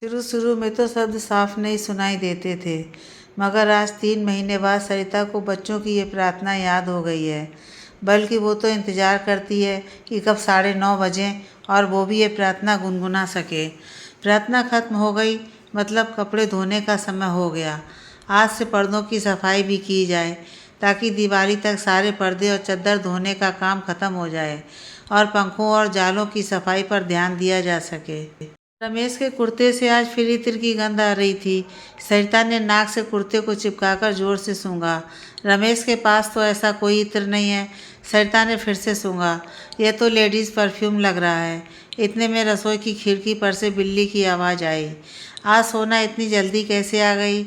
शुरू शुरू में तो शब्द साफ नहीं सुनाई देते थे, मगर आज 3 महीने बाद सरिता को बच्चों की ये प्रार्थना याद हो गई है। बल्कि वो तो इंतज़ार करती है कि कब 9:30 बजें और वो भी ये प्रार्थना गुनगुना सके। प्रार्थना खत्म हो गई मतलब कपड़े धोने का समय हो गया। आज से पर्दों की सफाई भी की जाए ताकि दिवाली तक सारे पर्दे और चद्दर धोने का काम खत्म हो जाए और पंखों और जालों की सफाई पर ध्यान दिया जा सके। रमेश के कुर्ते से आज फिर इत्र की गंध आ रही थी। सरिता ने नाक से कुर्ते को चिपकाकर जोर से सूंघा। रमेश के पास तो ऐसा कोई इत्र नहीं है। सरिता ने फिर से सूंघा। यह तो लेडीज़ परफ्यूम लग रहा है। इतने में रसोई की खिड़की पर से बिल्ली की आवाज़ आई। आज सोना इतनी जल्दी कैसे आ गई?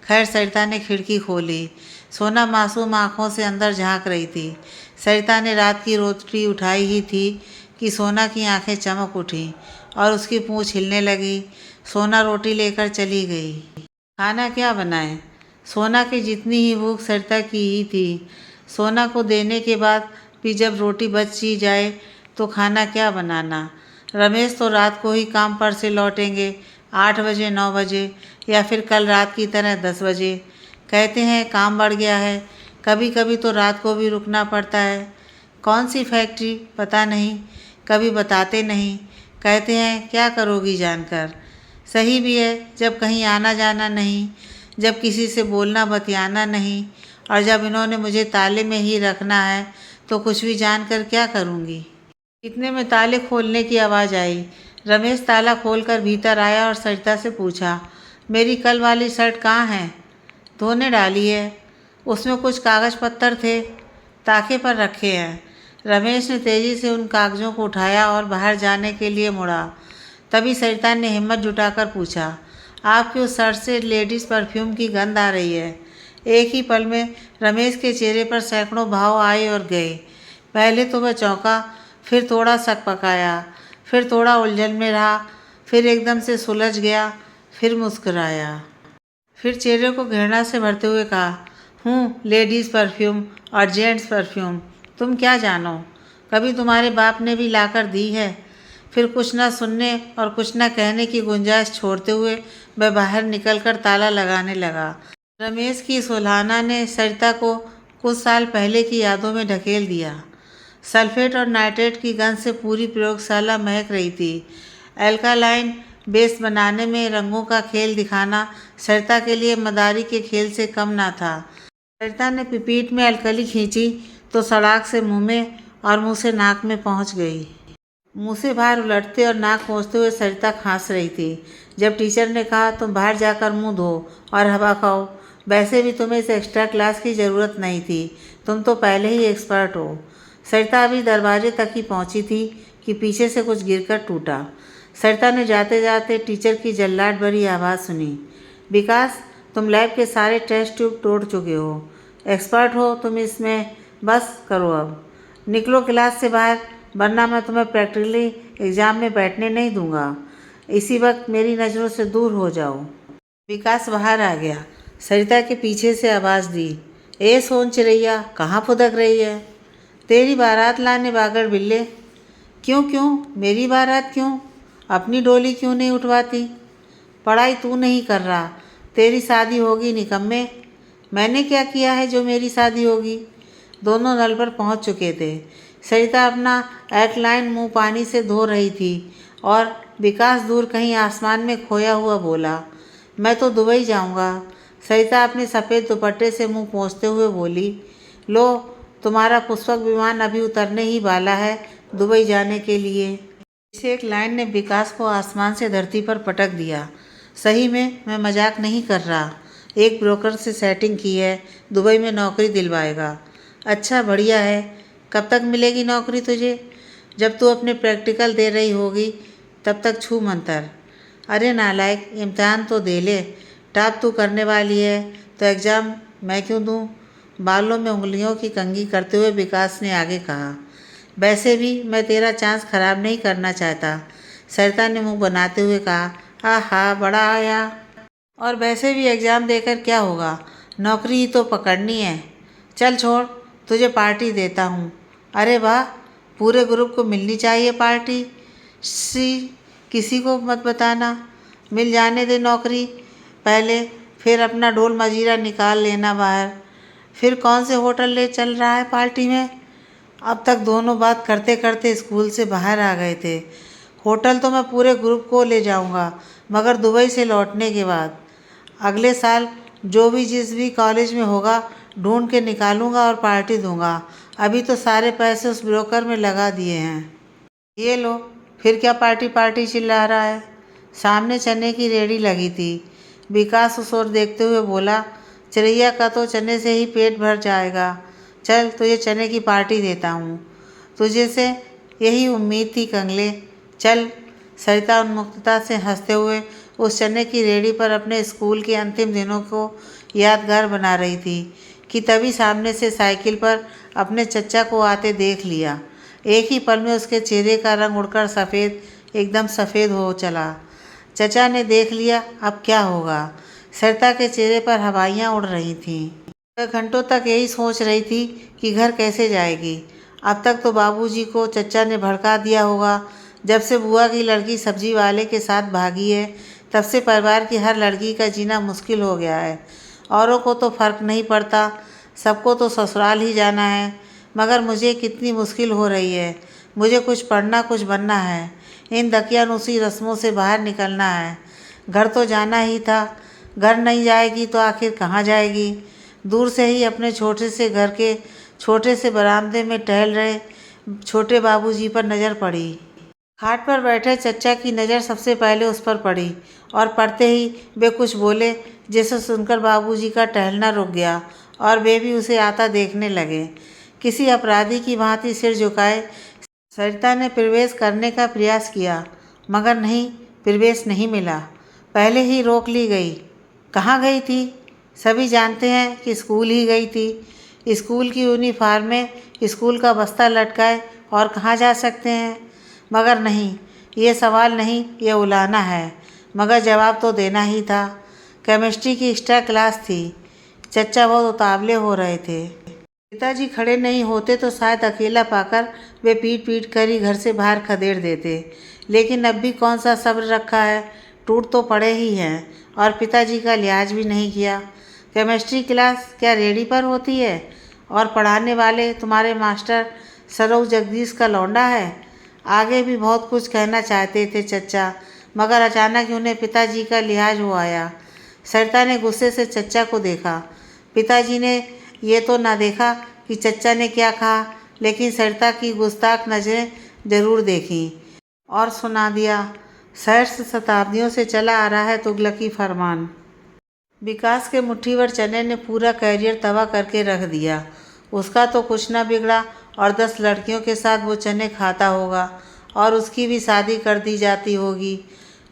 खैर, सरिता ने खिड़की खोली। सोना मासूम आंखों से अंदर झांक रही थी। सरिता ने रात की रोटी उठाई ही थी कि सोना की आंखें चमक उठीं और उसकी पूंछ हिलने लगी। सोना रोटी लेकर चली गई। खाना क्या बनाएं? सोना की जितनी ही भूख सरिता की ही थी। सोना को देने के बाद भी जब रोटी बच ही जाए तो खाना क्या बनाना? रमेश तो रात को ही काम पर से लौटेंगे, 8 बजे 9 बजे, या फिर कल रात की तरह 10 बजे। कहते हैं काम बढ़ गया है। कभी कभी तो रात को भी रुकना पड़ता है। कौन सी फैक्ट्री पता नहीं, कभी बताते नहीं। कहते हैं क्या करोगी जानकर। सही भी है, जब कहीं आना जाना नहीं, जब किसी से बोलना बतियाना नहीं, और जब इन्होंने मुझे ताले में ही रखना है तो कुछ भी जानकर क्या करूँगी। इतने में ताले खोलने की आवाज़ आई। रमेश ताला खोलकर भीतर आया और सरिता से पूछा, मेरी कल वाली शर्ट कहाँ है? धोने डाली है। उसमें कुछ कागज़ पत्तर थे, ताके पर रखे हैं। रमेश ने तेज़ी से उन कागज़ों को उठाया और बाहर जाने के लिए मुड़ा। तभी सरिता ने हिम्मत जुटाकर पूछा, आपकी उस शर्ट से लेडीज़ परफ्यूम की गंध आ रही है। एक ही पल में रमेश के चेहरे पर सैकड़ों भाव आए और गए। पहले तो वह चौंका, फिर थोड़ा सकपकाया, फिर थोड़ा उलझन में रहा, फिर एकदम से सुलझ गया, फिर मुस्कुराया, फिर चेहरे को घृणा से भरते हुए कहा, लेडीज़ परफ्यूम और जेंट्स परफ्यूम तुम क्या जानो? कभी तुम्हारे बाप ने भी लाकर दी है? फिर कुछ न सुनने और कुछ न कहने की गुंजाइश छोड़ते हुए वह बाहर निकलकर ताला लगाने लगा। रमेश की सुलहाना ने सरिता को कुछ साल पहले की यादों में ढकेल दिया। सल्फेट और नाइट्रेट की गंध से पूरी प्रयोगशाला महक रही थी। एल्कालाइन बेस बनाने में रंगों का खेल दिखाना सरिता के लिए मदारी के खेल से कम ना था। सरिता ने पिपीट में अलकली खींची तो सड़ाक से मुंह में और मुंह से नाक में पहुंच गई। मुंह से बाहर उलटते और नाक पहुंचते हुए सरिता खांस रही थी। जब टीचर ने कहा तुम बाहर जाकर मुंह धो और हवा खाओ, वैसे भी तुम्हें इस एक्स्ट्रा क्लास की ज़रूरत नहीं थी, तुम तो पहले ही एक्सपर्ट हो। सरिता अभी दरवाजे तक ही पहुंची थी कि पीछे से कुछ गिरकर टूटा। सरिता ने जाते जाते टीचर की जल्लाद भरी आवाज़ सुनी, विकास, तुम लैब के सारे टेस्ट ट्यूब तोड़ चुके हो, एक्सपर्ट हो तुम इसमें, बस करो अब, निकलो क्लास से बाहर, वरना मैं तुम्हें प्रैक्टिकली एग्ज़ाम में बैठने नहीं दूंगा। इसी वक्त मेरी नज़रों से दूर हो जाओ। विकास बाहर आ गया। सरिता के पीछे से आवाज़ दी, ए सोन चिरैया, कहाँ फुदक रही है? तेरी बारात लाने बागड़ बिल्ले। क्यों मेरी बारात क्यों? अपनी डोली क्यों नहीं उठवाती? पढ़ाई तू नहीं कर रहा, तेरी शादी होगी निकम्मे। मैंने क्या किया है जो मेरी शादी होगी? दोनों नल पर पहुंच चुके थे। सरिता अपना एल्कलाइन मुंह पानी से धो रही थी और विकास दूर कहीं आसमान में खोया हुआ बोला, मैं तो दुबई जाऊंगा। सरिता अपने सफ़ेद दुपट्टे से मुंह पोंछते हुए बोली, लो, तुम्हारा पुष्पक विमान अभी उतरने ही वाला है दुबई जाने के लिए। इस एक लाइन ने विकास को आसमान से धरती पर पटक दिया। सही में मैं मजाक नहीं कर रहा। एक ब्रोकर से सेटिंग की है, दुबई में नौकरी दिलवाएगा। अच्छा, बढ़िया है। कब तक मिलेगी नौकरी तुझे? जब तू अपने प्रैक्टिकल दे रही होगी तब तक छू मंतर। अरे नालायक, इम्तिहान तो दे ले। टॉप तू करने वाली है तो एग्ज़ाम मैं क्यों दूँ? बालों में उंगलियों की कंघी करते हुए विकास ने आगे कहा, वैसे भी मैं तेरा चांस खराब नहीं करना चाहता। सरिता ने मुंह बनाते हुए कहा, आहा, बड़ा आया। और वैसे भी एग्ज़ाम देकर क्या होगा, नौकरी ही तो पकड़नी है। चल छोड़, तुझे पार्टी देता हूँ। अरे वाह, पूरे ग्रुप को मिलनी चाहिए पार्टी। सी, किसी को मत बताना। मिल जाने दे नौकरी पहले, फिर अपना ढोल मजीरा निकाल लेना बाहर। फिर कौन से होटल ले चल रहा है पार्टी में? अब तक दोनों बात करते करते स्कूल से बाहर आ गए थे। होटल तो मैं पूरे ग्रुप को ले जाऊंगा, मगर दुबई से लौटने के बाद। अगले साल जो भी जिस भी कॉलेज में होगा ढूंढ के निकालूंगा और पार्टी दूंगा। अभी तो सारे पैसे उस ब्रोकर में लगा दिए हैं। ये लो, फिर क्या पार्टी पार्टी चिल्ला रहा है? सामने चने की रेहड़ी लगी थी। विकास उस ओर देखते हुए बोला, चिरैया का तो चने से ही पेट भर जाएगा। चल तुझे चने की पार्टी देता हूँ। तुझे से यही उम्मीद थी कंगले। चल। सरिता उन्मुक्तता से हंसते हुए उस चने की रेहड़ी पर अपने स्कूल के अंतिम दिनों को यादगार बना रही थी कि तभी सामने से साइकिल पर अपने चचा को आते देख लिया। एक ही पल में उसके चेहरे का रंग उड़कर सफ़ेद, एकदम सफ़ेद हो चला। चचा ने देख लिया, अब क्या होगा? सरिता के चेहरे पर हवाइयाँ उड़ रही थीं। वह घंटों तक यही सोच रही थी कि घर कैसे जाएगी। अब तक तो बाबूजी को चचा ने भड़का दिया होगा। जब से बुआ की लड़की सब्जी वाले के साथ भागी है, तब से परिवार की हर लड़की का जीना मुश्किल हो गया है। औरों को तो फ़र्क नहीं पड़ता, सबको तो ससुराल ही जाना है, मगर मुझे कितनी मुश्किल हो रही है। मुझे कुछ पढ़ना, कुछ बनना है। इन दकियानूसी रस्मों से बाहर निकलना है। घर तो जाना ही था। घर नहीं जाएगी तो आखिर कहाँ जाएगी? दूर से ही अपने छोटे से घर के छोटे से बरामदे में टहल रहे छोटे बाबूजी पर नज़र पड़ी। खाट पर बैठे चचा की नज़र सबसे पहले उस पर पड़ी और पड़ते ही वे कुछ बोले, जिसे सुनकर बाबूजी का टहलना रुक गया और वे भी उसे आता देखने लगे। किसी अपराधी की भांति सिर झुकाए सरिता ने प्रवेश करने का प्रयास किया, मगर नहीं, प्रवेश नहीं मिला। पहले ही रोक ली गई। कहाँ गई थी? सभी जानते हैं कि स्कूल ही गई थी। स्कूल की यूनिफॉर्म में स्कूल का बस्ता लटकाए और कहाँ जा सकते हैं? मगर नहीं, ये सवाल नहीं, ये उलाहना है। मगर जवाब तो देना ही था। केमिस्ट्री की एक्स्ट्रा क्लास थी। चचा बहुत उतावले हो रहे थे। पिताजी खड़े नहीं होते तो शायद अकेला पाकर वे पीट पीट कर ही घर से बाहर खदेड़ देते, लेकिन अब भी कौन सा सब्र रखा है। टूट तो पड़े ही हैं और पिताजी का लिहाज भी नहीं किया। केमिस्ट्री क्लास क्या रेडी पर होती है? और पढ़ाने वाले तुम्हारे मास्टर सरोज जगदीश का लौंडा है? आगे भी बहुत कुछ कहना चाहते थे चचा, मगर अचानक उन्हें पिताजी का लिहाज हो आया। सरिता ने गुस्से से चचा को देखा। पिताजी ने ये तो ना देखा कि चचा ने क्या कहा, लेकिन सरिता की गुस्ताख नज़रें जरूर देखीं और सुना दिया, सहर्ष शताब्दियों से चला आ रहा है तुगलकी फरमान। विकास के मुट्ठीभर चने ने पूरा करियर तबाह करके रख दिया। उसका तो कुछ ना बिगड़ा और 10 लड़कियों के साथ वो चने खाता होगा और उसकी भी शादी कर दी जाती होगी।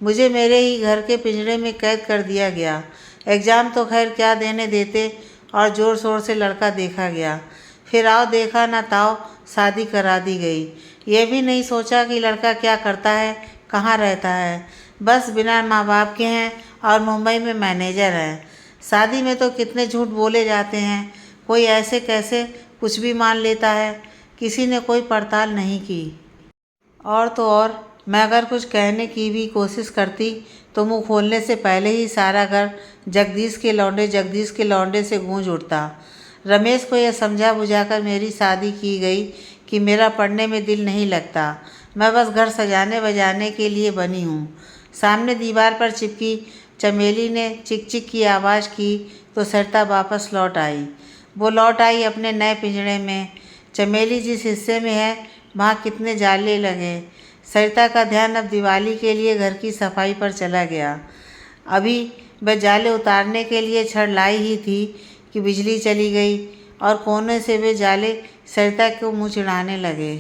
मुझे मेरे ही घर के पिंजरे में कैद कर दिया गया। एग्ज़ाम तो खैर क्या देने देते और ज़ोर शोर से लड़का देखा गया। फिर आओ देखा ना ताओ शादी करा दी गई। ये भी नहीं सोचा कि लड़का क्या करता है, कहाँ रहता है। बस बिना माँ बाप के हैं और मुंबई में मैनेजर है। शादी में तो कितने झूठ बोले जाते हैं, कोई ऐसे कैसे कुछ भी मान लेता है। किसी ने कोई पड़ताल नहीं की। और तो और, मैं अगर कुछ कहने की भी कोशिश करती तो मुंह खोलने से पहले ही सारा घर जगदीश के लौंडे से गूंज उठता। रमेश को यह समझा बुझाकर मेरी शादी की गई कि मेरा पढ़ने में दिल नहीं लगता। मैं बस घर सजाने बजाने के लिए बनी हूँ। सामने दीवार पर चिपकी चमेली ने चिक चिक की आवाज़ की तो सरिता वापस लौट आई। वो लौट आई अपने नए पिंजरे में। चमेली जिस हिस्से में है वहाँ कितने जाले लगे। सरिता का ध्यान अब दिवाली के लिए घर की सफाई पर चला गया। अभी वह जाले उतारने के लिए छड़ लाई ही थी कि बिजली चली गई और कोने से वे जाले सरिता को मुँह चिढ़ाने लगे।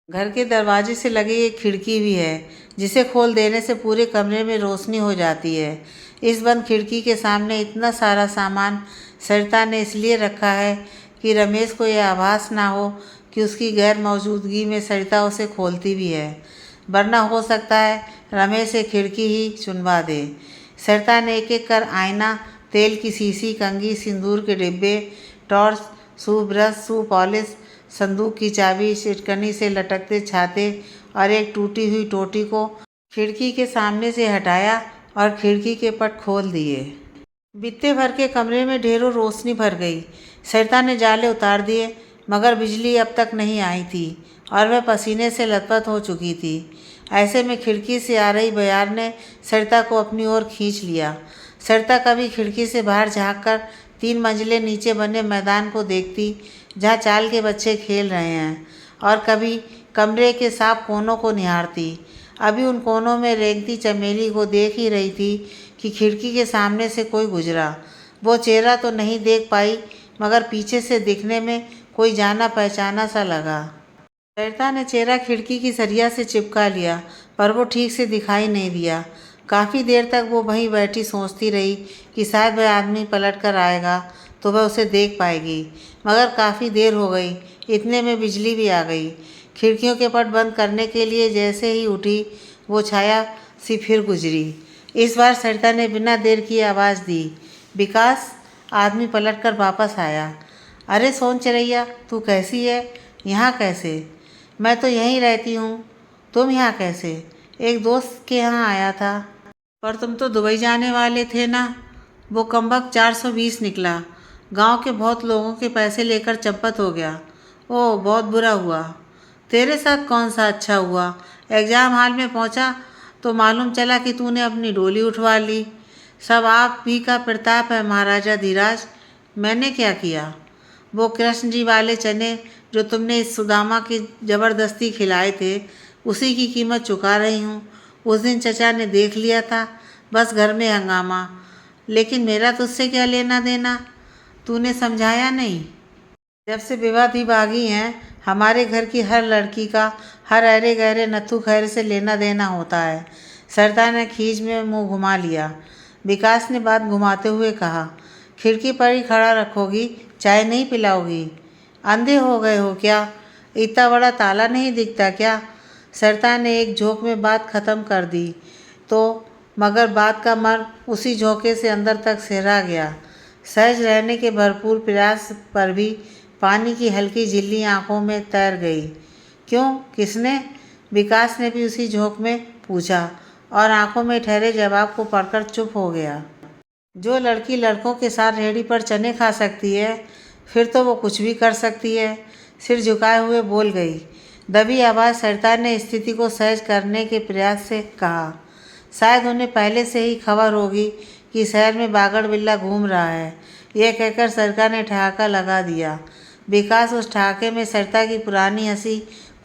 घर के दरवाजे से लगी एक खिड़की भी है, जिसे खोल देने से पूरे कमरे में रोशनी हो जाती है। इस बंद खिड़की के सामने इतना सारा सामान सरिता ने इसलिए रखा है कि रमेश को यह आभास ना हो कि उसकी गैर मौजूदगी में सरिता उसे खोलती भी है, वरना हो सकता है रमेश ये खिड़की ही चुनवा दे। सरिता ने एक एक कर आईना, तेल की शीशी, कंघी, सिंदूर के डिब्बे, torch, shoe brush, shoe polish, संदूक की चाबी, सिटकनी से लटकते छाते और एक टूटी हुई टोटी को खिड़की के सामने से हटाया और खिड़की के पट खोल दिए। बित्ते भर के कमरे में ढेरों रोशनी भर गई। सरिता ने जाले उतार दिए, मगर बिजली अब तक नहीं आई थी और वह पसीने से लथपथ हो चुकी थी। ऐसे में खिड़की से आ रही बयार ने सरिता को अपनी ओर खींच लिया। सरिता कभी खिड़की से बाहर झांककर 3 मंजिले नीचे बने मैदान को देखती, जहाँ चाल के बच्चे खेल रहे हैं, और कभी कमरे के साफ कोनों को निहारती। अभी उन कोनों में रेंगती चमेली को देख ही रही थी कि खिड़की के सामने से कोई गुजरा। वो चेहरा तो नहीं देख पाई, मगर पीछे से दिखने में कोई जाना पहचाना सा लगा। सरिता ने चेहरा खिड़की की सरिया से चिपका लिया, पर वो ठीक से दिखाई नहीं दिया। काफ़ी देर तक वो वहीं बैठी सोचती रही कि शायद वह आदमी पलट कर आएगा तो वह उसे देख पाएगी, मगर काफ़ी देर हो गई। इतने में बिजली भी आ गई। खिड़कियों के पट बंद करने के लिए जैसे ही उठी, वो छाया सी फिर गुजरी। इस बार सरिता ने बिना देर किए आवाज़ दी, विकास। आदमी पलट कर वापस आया। अरे सोन चिरैया, तू कैसी है? यहाँ कैसे? मैं तो यहीं रहती हूँ। तुम यहाँ कैसे? एक दोस्त के यहाँ आया था। पर तुम तो दुबई जाने वाले थे ना? वो कमबख्त 420 निकला। गांव के बहुत लोगों के पैसे लेकर चंपत हो गया। ओह, बहुत बुरा हुआ। तेरे साथ कौन सा अच्छा हुआ? एग्ज़ाम हॉल में पहुंचा तो मालूम चला कि तूने अपनी डोली उठवा ली। सब आप ही का प्रताप है महाराजा धीराज। मैंने क्या किया? वो कृष्ण जी वाले चने जो तुमने इस सुदामा की ज़बरदस्ती खिलाए थे, उसी की कीमत चुका रही हूँ। उस दिन चचा ने देख लिया था, बस घर में हंगामा। लेकिन मेरा तुझसे क्या लेना देना? तूने समझाया नहीं। जब से विवाह दी बागी हैं, हमारे घर की हर लड़की का हर अरे गहरे नत्थू खैर से लेना देना होता है। सरिता ने खींच में मुंह घुमा लिया। विकास ने बात घुमाते हुए कहा, खिड़की पर ही खड़ा रखोगी? चाय नहीं पिलाओगी? अंधे हो गए हो क्या? इतना बड़ा ताला नहीं दिखता क्या? सरिता ने एक झोंक में बात खत्म कर दी तो, मगर बात का मर्म उसी झोंके से अंदर तक सिहरा गया। सहज रहने के भरपूर प्रयास पर भी पानी की हल्की झिल्ली आंखों में तैर गई। क्यों? किसने? विकास ने भी उसी झोंक में पूछा और आंखों में ठहरे जवाब को पढ़कर चुप हो गया। जो लड़की लड़कों के साथ रेहड़ी पर चने खा सकती है, फिर तो वो कुछ भी कर सकती है। सिर झुकाए हुए बोल गई। दबी आवाज़ सरिता ने स्थिति को सहज करने के प्रयास से कहा, शायद उन्हें पहले से ही खबर होगी कि शहर में बागड़ बिल्ला घूम रहा है। यह कहकर सरिता ने ठहाका लगा दिया। विकास उस ठहाके में सरिता की पुरानी हंसी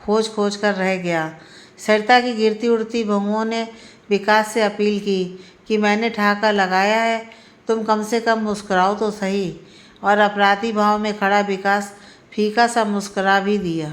खोज खोज कर रह गया। सरिता की गिरती उड़ती बहुओं ने विकास से अपील की कि मैंने ठहाका लगाया है, तुम कम से कम मुस्कुराओ तो सही। और अपराधी भाव में खड़ा विकास फीका सा मुस्कुरा भी दिया।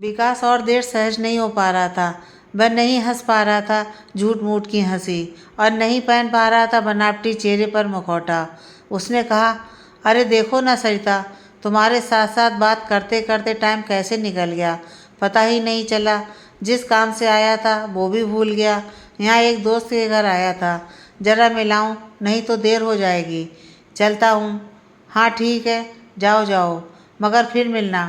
विकास और देर सहज नहीं हो पा रहा था। वह नहीं हंस पा रहा था झूठ मूठ की हंसी, और नहीं पहन पा रहा था बनावटी चेहरे पर मुखौटा। उसने कहा, अरे देखो ना सरिता, तुम्हारे साथ साथ बात करते करते टाइम कैसे निकल गया, पता ही नहीं चला। जिस काम से आया था वो भी भूल गया। यहाँ एक दोस्त के घर आया था, जरा मिलाऊं, नहीं तो देर हो जाएगी। चलता हूँ। हाँ ठीक है, जाओ जाओ, मगर फिर मिलना।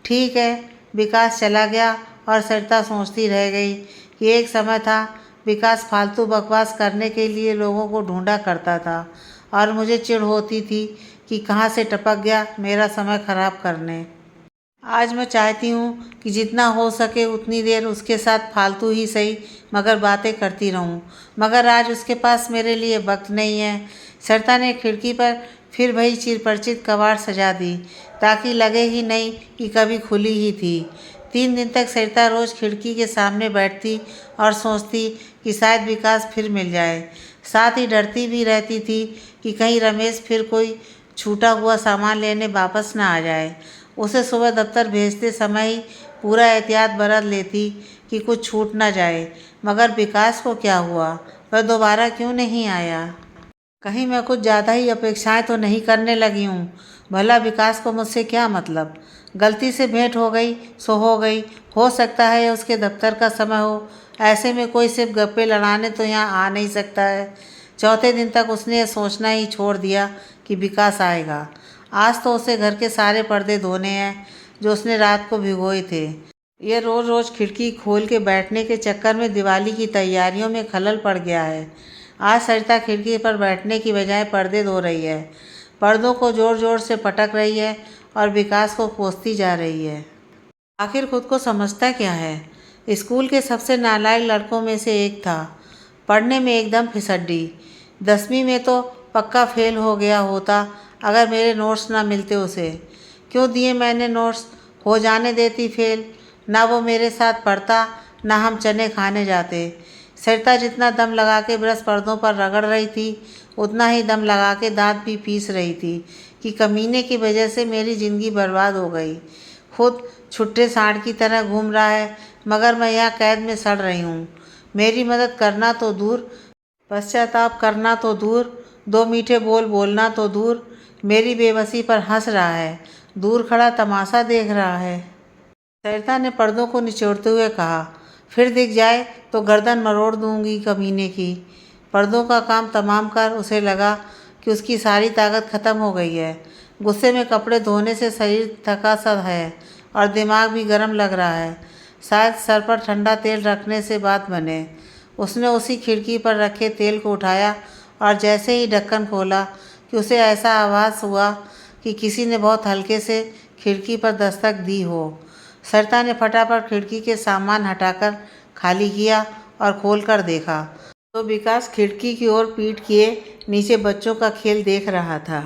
ठीक है। विकास चला गया और सरिता सोचती रह गई कि एक समय था विकास फालतू बकवास करने के लिए लोगों को ढूंढा करता था, और मुझे चिढ़ होती थी कि कहाँ से टपक गया मेरा समय खराब करने। आज मैं चाहती हूँ कि जितना हो सके उतनी देर उसके साथ फालतू ही सही मगर बातें करती रहूँ, मगर आज उसके पास मेरे लिए वक्त नहीं है। सरिता ने खिड़की पर फिर वही चिरपरिचित कबाड़ सजा दी ताकि लगे ही नहीं कि कभी खुली ही थी। 3 दिन तक सरिता रोज़ खिड़की के सामने बैठती और सोचती कि शायद विकास फिर मिल जाए। साथ ही डरती भी रहती थी कि कहीं रमेश फिर कोई छूटा हुआ सामान लेने वापस ना आ जाए। उसे सुबह दफ्तर भेजते समय ही पूरा एहतियात बरत लेती कि कुछ छूट ना जाए। मगर विकास को क्या हुआ? वह दोबारा क्यों नहीं आया? कहीं मैं कुछ ज़्यादा ही अपेक्षाएं तो नहीं करने लगी हूँ? भला विकास को मुझसे क्या मतलब? गलती से भेंट हो गई सो हो गई, हो सकता है उसके दफ्तर का समय हो। ऐसे में कोई सिर्फ गप्पे लड़ाने तो यहाँ आ नहीं सकता है। चौथे दिन तक उसने यह सोचना ही छोड़ दिया कि विकास आएगा। आज तो उसे घर के सारे पर्दे धोने हैं जो उसने रात को भिगोए थे। ये रोज़ रोज़ खिड़की खोल के बैठने के चक्कर में दिवाली की तैयारियों में खलल पड़ गया है। आज सरिता खिड़की पर बैठने की बजाय पर्दे धो रही है, पर्दों को जोर जोर से पटक रही है और विकास को कोसती जा रही है। आखिर खुद को समझता क्या है? स्कूल के सबसे नालायक लड़कों में से एक था। पढ़ने में एकदम फिसड्डी। 10वीं में तो पक्का फेल हो गया होता अगर मेरे नोट्स ना मिलते उसे। क्यों दिए मैंने नोट्स? हो जाने देती फेल। ना वो मेरे साथ पढ़ता, ना हम चने खाने जाते। सरिता जितना दम लगा के ब्रश पर्दों पर रगड़ रही थी, उतना ही दम लगा के दांत भी पीस रही थी कि कमीने की वजह से मेरी ज़िंदगी बर्बाद हो गई। खुद छुट्टे सांड की तरह घूम रहा है, मगर मैं यहाँ कैद में सड़ रही हूँ। मेरी मदद करना तो दूर, पश्चाताप करना तो दूर, 2 मीठे बोल बोलना तो दूर, मेरी बेबसी पर हंस रहा है, दूर खड़ा तमाशा देख रहा है। सरिता ने पर्दों को निचोड़ते हुए कहा, फिर दिख जाए तो गर्दन मरोड़ दूंगी कमीने की। पर्दों का काम तमाम कर उसे लगा कि उसकी सारी ताकत खत्म हो गई है। गुस्से में कपड़े धोने से शरीर थका सा है और दिमाग भी गर्म लग रहा है। शायद सर पर ठंडा तेल रखने से बात बने। उसने उसी खिड़की पर रखे तेल को उठाया और जैसे ही ढक्कन खोला कि उसे ऐसा आभास हुआ कि किसी ने बहुत हल्के से खिड़की पर दस्तक दी हो। सरिता ने फटाफट खिड़की के सामान हटाकर खाली किया और खोलकर देखा तो विकास खिड़की की ओर पीठ किए नीचे बच्चों का खेल देख रहा था।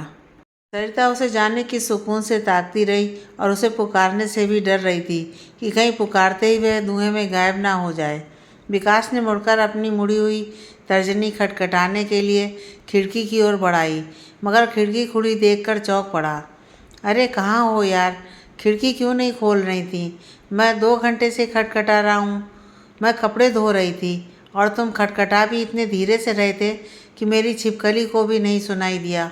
सरिता उसे जाने की सुकून से ताकती रही और उसे पुकारने से भी डर रही थी कि कहीं पुकारते ही वह धुएं में गायब ना हो जाए। विकास ने मुड़कर अपनी मुड़ी हुई तर्जनी खटखटाने के लिए खिड़की की ओर बढ़ाई, मगर खिड़की खुली देखकर चौंक पड़ा। अरे कहाँ हो यार, खिड़की क्यों नहीं खोल रही थी? मैं 2 घंटे से खटखटा रहा हूँ। मैं कपड़े धो रही थी और तुम खटखटा भी इतने धीरे से रहे थे कि मेरी छिपकली को भी नहीं सुनाई दिया।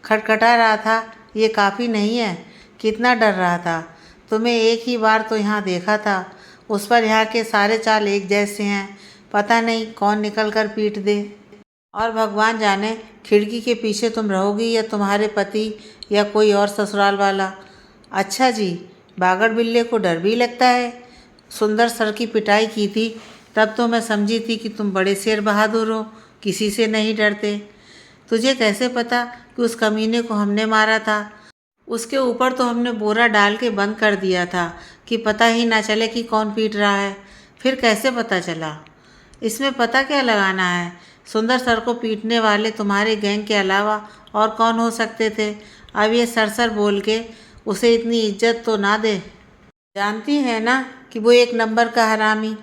खटखटा रहा था, ये काफ़ी नहीं है? कितना डर रहा था? तुम्हें एक ही बार तो यहाँ देखा था, उस पर यहाँ के सारे चाल एक जैसे हैं। पता नहीं कौन निकल कर पीट दे। और भगवान जाने खिड़की के पीछे तुम रहोगी या तुम्हारे पति या कोई और ससुराल वाला। अच्छा जी, बागड़ बिल्ले को डर भी लगता है। सुंदर सर की पिटाई की थी तब तो मैं समझी थी कि तुम बड़े शेर बहादुर हो, किसी से नहीं डरते। तुझे कैसे पता कि उस कमीने को हमने मारा था? उसके ऊपर तो हमने बोरा डाल के बंद कर दिया था कि पता ही ना चले कि कौन पीट रहा है। फिर कैसे पता चला? इसमें पता क्या लगाना है? सुंदर सर को पीटने वाले तुम्हारे गैंग के अलावा और कौन हो सकते थे? अब ये सरसर बोल के उसे इतनी इज्जत तो ना दे। जानती है ना कि वो एक नंबर का हरामी।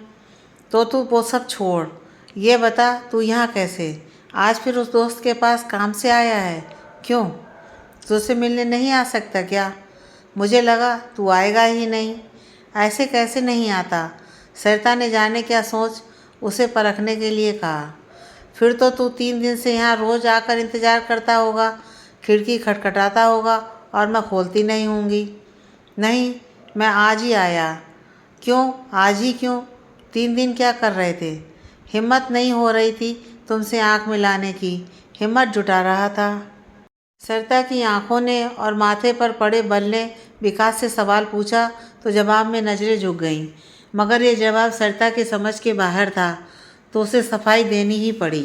तो तू वो सब छोड़, ये बता तू यहाँ कैसे? आज फिर उस दोस्त के पास काम से आया है? क्यों, तुझसे मिलने नहीं आ सकता क्या? मुझे लगा तू आएगा ही नहीं। ऐसे कैसे नहीं आता? सरिता ने जाने क्या सोच उसे परखने के लिए कहा। फिर तो तू 3 दिन से यहाँ रोज़ आकर इंतज़ार करता होगा, खिड़की खटखटाता होगा और मैं खोलती नहीं होंगी। नहीं, मैं आज ही आया। क्यों आज ही क्यों? 3 दिन क्या कर रहे थे? हिम्मत नहीं हो रही थी तुमसे आंख मिलाने की, हिम्मत जुटा रहा था। सरिता की आंखों ने और माथे पर पड़े बल ने विकास से सवाल पूछा तो जवाब में नज़रें झुक गईं, मगर ये जवाब सरिता की समझ के बाहर था तो उसे सफाई देनी ही पड़ी।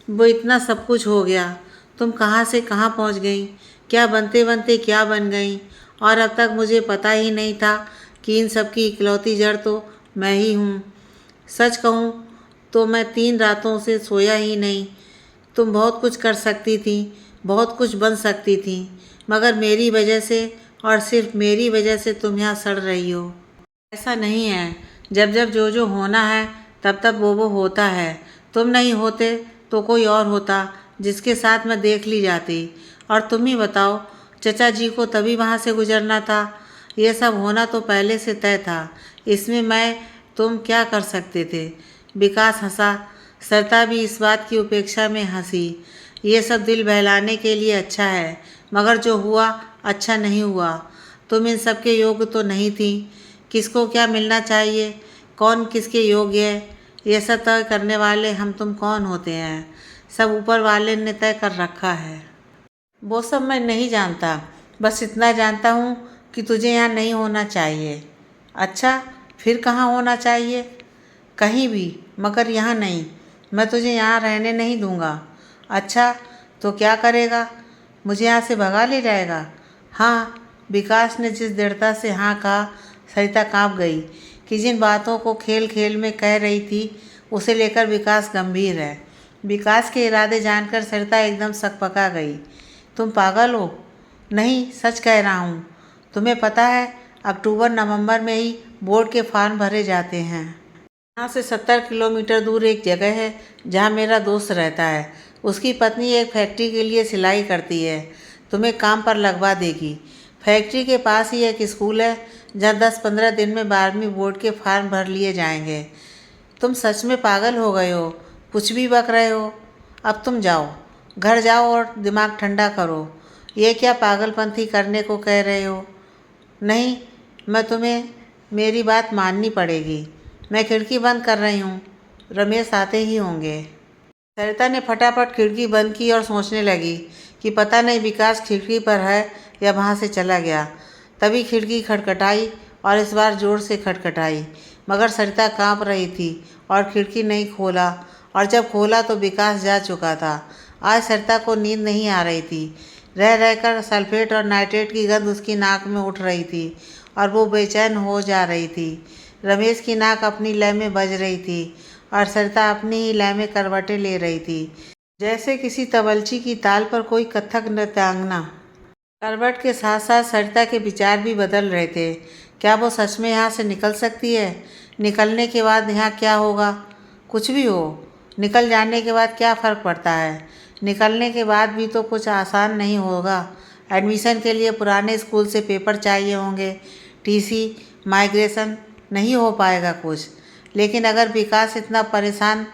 वो इतना सब कुछ हो गया, तुम कहाँ से कहाँ पहुँच गई, क्या बनते बनते क्या बन गई, और अब तक मुझे पता ही नहीं था कि इन सब की इकलौती जड़ तो मैं ही हूँ। सच कहूँ तो मैं 3 रातों से सोया ही नहीं। तुम बहुत कुछ कर सकती थी, बहुत कुछ बन सकती थी, मगर मेरी वजह से और सिर्फ मेरी वजह से तुम यहाँ सड़ रही हो। ऐसा नहीं है, जब जब जो जो होना है तब तब वो होता है। तुम नहीं होते तो कोई और होता जिसके साथ मैं देख ली जाती। और तुम ही बताओ, चचा जी को तभी वहाँ से गुजरना था। ये सब होना तो पहले से तय था, इसमें मैं तुम क्या कर सकते थे? विकास हंसा। सरिता भी इस बात की उपेक्षा में हंसी। ये सब दिल बहलाने के लिए अच्छा है, मगर जो हुआ अच्छा नहीं हुआ। तुम इन सब के योग्य तो नहीं थी। किसको क्या मिलना चाहिए, कौन किसके योग्य है, ये सब तय करने वाले हम तुम कौन होते हैं? सब ऊपर वाले ने तय कर रखा है। वो सब मैं नहीं जानता, बस इतना जानता हूँ कि तुझे यहाँ नहीं होना चाहिए। अच्छा, फिर कहाँ होना चाहिए? कहीं भी, मगर यहाँ नहीं। मैं तुझे यहाँ रहने नहीं दूँगा। अच्छा, तो क्या करेगा? मुझे यहाँ से भगा ले जाएगा? हाँ, विकास ने जिस दृढ़ता से हाँ कहा, सरिता काँप गई कि जिन बातों को खेल खेल में कह रही थी उसे लेकर विकास गंभीर है। विकास के इरादे जानकर सरिता एकदम सकपका गई। तुम पागल हो? नहीं, सच कह रहा हूँ। तुम्हें पता है, अक्टूबर नवंबर में ही बोर्ड के फॉर्म भरे जाते हैं। यहाँ से 70 किलोमीटर दूर एक जगह है जहाँ मेरा दोस्त रहता है। उसकी पत्नी एक फैक्ट्री के लिए सिलाई करती है। तुम्हें काम पर लगवा देगी। फैक्ट्री के पास ही एक स्कूल है जहाँ 10-15 दिन में 12वीं बोर्ड के फॉर्म भर लिए जाएंगे। तुम सच में पागल हो गए हो? कुछ भी बक रहे हो? अब तुम जाओ, घर जाओ और दिमाग ठंडा करो। ये क्या पागलपंथी करने को कह रहे हो? नहीं, मेरी बात माननी पड़ेगी। मैं खिड़की बंद कर रही हूँ, रमेश आते ही होंगे। सरिता ने फटाफट खिड़की बंद की और सोचने लगी कि पता नहीं विकास खिड़की पर है या वहाँ से चला गया। तभी खिड़की खटखटाई और इस बार ज़ोर से खटखटाई, मगर सरिता काँप रही थी और खिड़की नहीं खोला। और जब खोला तो विकास जा चुका था। आज सरिता को नींद नहीं आ रही थी। रह रहकर सल्फेट और नाइट्रेट की गंध उसकी नाक में उठ रही थी और वो बेचैन हो जा रही थी। रमेश की नाक अपनी लय में बज रही थी और सरिता अपनी ही लय में करवटें ले रही थी, जैसे किसी तबलची की ताल पर कोई कथक नृत्यांगना। करवट के साथ साथ सरिता के विचार भी बदल रहे थे। क्या वो सच में यहाँ से निकल सकती है? निकलने के बाद यहाँ क्या होगा? कुछ भी हो, निकल जाने के बाद क्या फ़र्क पड़ता है? निकलने के बाद भी तो कुछ आसान नहीं होगा। एडमिशन के लिए पुराने स्कूल से पेपर चाहिए होंगे, टीसी, माइग्रेशन, नहीं हो पाएगा कुछ। लेकिन अगर विकास इतना परेशान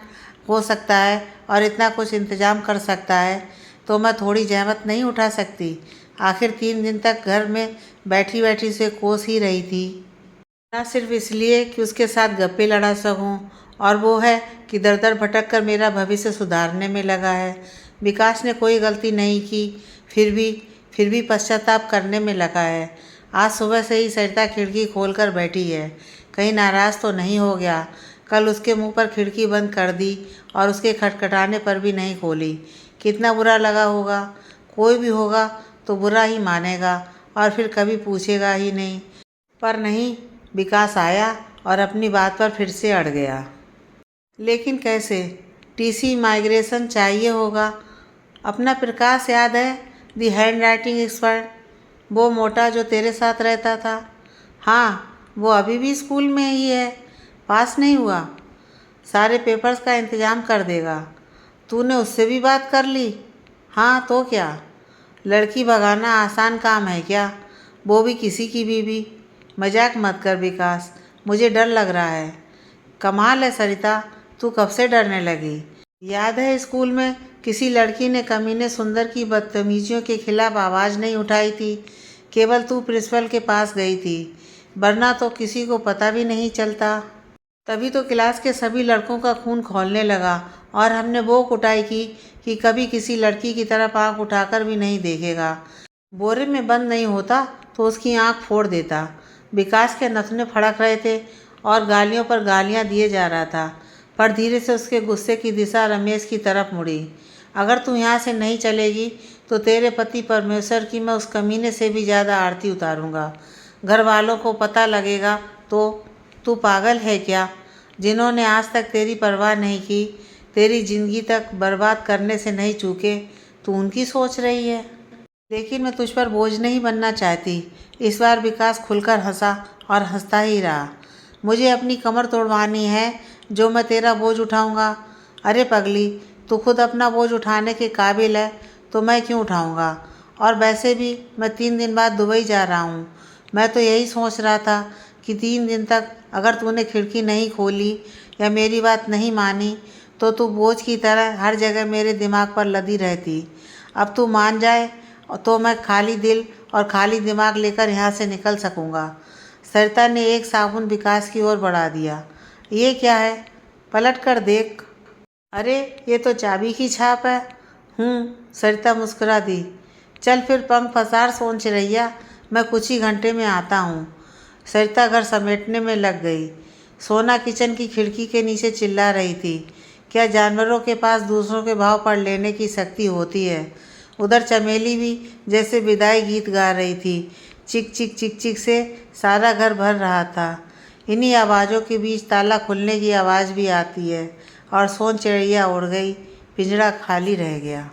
हो सकता है और इतना कुछ इंतज़ाम कर सकता है तो मैं थोड़ी जहमत नहीं उठा सकती? आखिर 3 दिन तक घर में बैठी बैठी से कोस ही रही थी, ना सिर्फ इसलिए कि उसके साथ गप्पे लड़ा सकूं, और वो है कि दर दर भटक कर मेरा भविष्य सुधारने में लगा है। विकास ने कोई गलती नहीं की, फिर भी पश्चाताप करने में लगा है। आज सुबह से ही सरिता खिड़की खोलकर बैठी है। कहीं नाराज़ तो नहीं हो गया? कल उसके मुंह पर खिड़की बंद कर दी और उसके खटखटाने पर भी नहीं खोली। कितना बुरा लगा होगा? कोई भी होगा तो बुरा ही मानेगा और फिर कभी पूछेगा ही नहीं। पर नहीं, विकास आया और अपनी बात पर फिर से अड़ गया। लेकिन कैसे? टीसी, माइग्रेशन चाहिए होगा। अपना प्रकाश याद है, दी हैंड राइटिंग एक्सपर्ट, वो मोटा जो तेरे साथ रहता था? हाँ, वो अभी भी स्कूल में ही है, पास नहीं हुआ। सारे पेपर्स का इंतज़ाम कर देगा। तूने उससे भी बात कर ली? हाँ तो क्या, लड़की भगाना आसान काम है क्या? वो भी किसी की बीवी। मजाक मत कर विकास, मुझे डर लग रहा है। कमाल है सरिता, तू कब से डरने लगी? याद है स्कूल में किसी लड़की ने कमीने सुंदर की बदतमीजियों के खिलाफ आवाज़ नहीं उठाई थी? केवल तू प्रिंसिपल के पास गई थी, वरना तो किसी को पता भी नहीं चलता। तभी तो क्लास के सभी लड़कों का खून खौलने लगा और हमने वो कुटाई की कि कभी किसी लड़की की तरफ आंख उठाकर भी नहीं देखेगा। बोरे में बंद नहीं होता तो उसकी आंख फोड़ देता। विकास के नथुने फड़क रहे थे और गालियों पर गालियां दिए जा रहा था, पर धीरे से उसके गुस्से की दिशा रमेश की तरफ मुड़ी। अगर तू यहाँ से नहीं चलेगी तो तेरे पति परमेश्वर की मैं उस कमीने से भी ज़्यादा आरती उतारूँगा। घर वालों को पता लगेगा तो। तू पागल है क्या? जिन्होंने आज तक तेरी परवाह नहीं की, तेरी ज़िंदगी तक बर्बाद करने से नहीं चूके, तू उनकी सोच रही है। लेकिन मैं तुझ पर बोझ नहीं बनना चाहती। इस बार विकास खुलकर हंसा और हंसता ही रहा। मुझे अपनी कमर तोड़वानी है जो मैं तेरा बोझ उठाऊंगा? अरे पगली, तू खुद अपना बोझ उठाने के काबिल है तो मैं क्यों उठाऊंगा? और वैसे भी मैं 3 दिन बाद दुबई जा रहा हूँ। मैं तो यही सोच रहा था कि 3 दिन तक अगर तूने खिड़की नहीं खोली या मेरी बात नहीं मानी तो तू बोझ की तरह हर जगह मेरे दिमाग पर लदी रहती। अब तू मान जाए तो मैं खाली दिल और खाली दिमाग लेकर यहाँ से निकल सकूँगा। सरिता ने एक साबुन विकास की ओर बढ़ा दिया। ये क्या है? पलट कर देख। अरे ये तो चाबी की छाप है। सरिता मुस्कुरा दी। चल फिर पंख पसार सोन चिरैया, मैं कुछ ही घंटे में आता हूँ। सरिता घर समेटने में लग गई। सोना किचन की खिड़की के नीचे चिल्ला रही थी क्या जानवरों के पास दूसरों के भाव पढ़ लेने की शक्ति होती है? उधर चमेली भी जैसे विदाई गीत गा रही थी। चिक चिक चिक चिक से सारा घर भर रहा था। इन्हीं आवाज़ों के बीच ताला खुलने की आवाज़ भी आती है और सोन चिड़ैया उड़ गई, पिंजरा खाली रह गया।